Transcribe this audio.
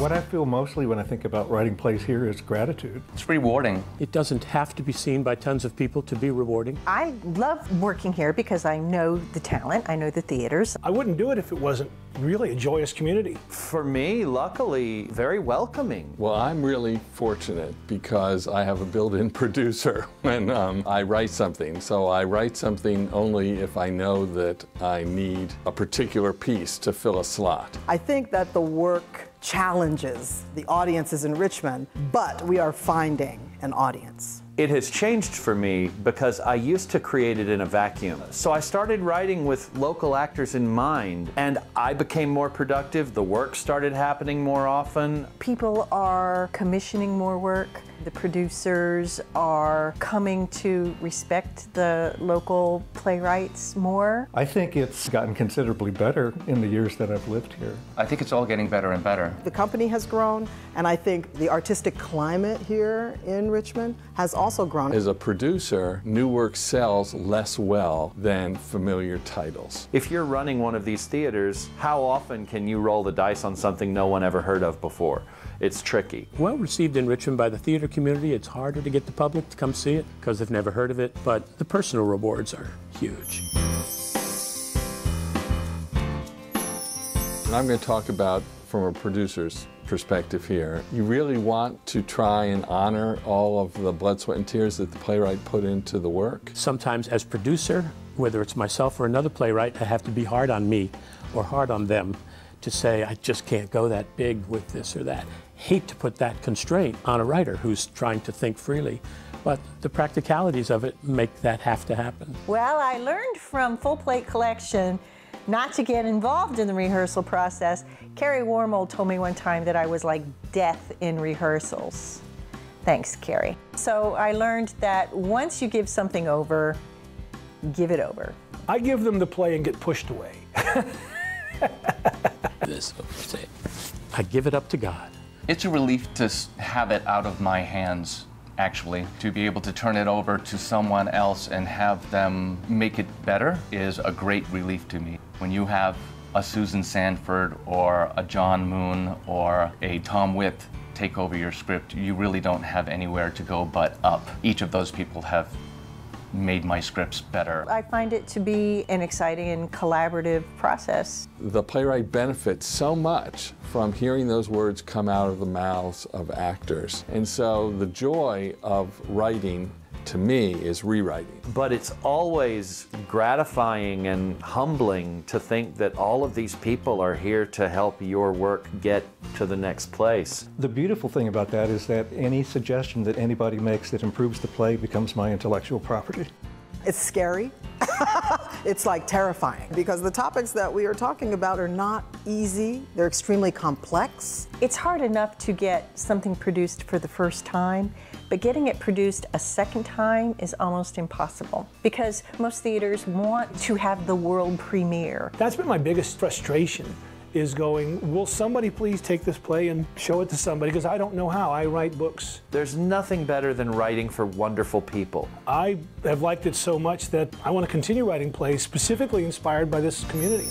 What I feel mostly when I think about writing plays here is gratitude. It's rewarding. It doesn't have to be seen by tons of people to be rewarding. I love working here because I know the talent, I know the theaters. I wouldn't do it if it wasn't really a joyous community. For me, luckily, very welcoming. Well, I'm really fortunate because I have a built-in producer when I write something. So I write something only if I know that I need a particular piece to fill a slot. I think that the work challenges the audiences in Richmond, but we are finding an audience. It has changed for me because I used to create it in a vacuum. So I started writing with local actors in mind, and I became more productive. The work started happening more often. People are commissioning more work. The producers are coming to respect the local playwrights more. I think it's gotten considerably better in the years that I've lived here. I think it's all getting better and better. The company has grown, and I think the artistic climate here in Richmond has also grown. As a producer, new work sells less well than familiar titles. If you're running one of these theaters, how often can you roll the dice on something no one ever heard of before? It's tricky. Well received in Richmond by the theater community. It's harder to get the public to come see it because they've never heard of it, but the personal rewards are huge. And I'm going to talk about from a producer's perspective here. You really want to try and honor all of the blood, sweat, and tears that the playwright put into the work. Sometimes as producer, whether it's myself or another playwright, I have to be hard on me or hard on them to say, I just can't go that big with this or that. Hate to put that constraint on a writer who's trying to think freely, but the practicalities of it make that have to happen. Well, I learned from Full Plate Collection not to get involved in the rehearsal process. Carrie Warmold told me one time that I was like death in rehearsals. Thanks, Carrie. So I learned that once you give something over, give it over. I give them the play and get pushed away. This is what we say. I give it up to God. It's a relief to have it out of my hands, actually. To be able to turn it over to someone else and have them make it better is a great relief to me. When you have a Susan Sanford or a John Moon or a Tom Witt take over your script, you really don't have anywhere to go but up. Each of those people have made my scripts better. I find it to be an exciting and collaborative process. The playwright benefits so much from hearing those words come out of the mouths of actors. And so the joy of writing, to me, is rewriting. But it's always gratifying and humbling to think that all of these people are here to help your work get to the next place. The beautiful thing about that is that any suggestion that anybody makes that improves the play becomes my intellectual property. It's scary. It's like terrifying because the topics that we are talking about are not easy. They're extremely complex. It's hard enough to get something produced for the first time, but getting it produced a second time is almost impossible because most theaters want to have the world premiere. That's been my biggest frustration, is going, will somebody please take this play and show it to somebody, because I don't know how. I write books. There's nothing better than writing for wonderful people. I have liked it so much that I want to continue writing plays specifically inspired by this community.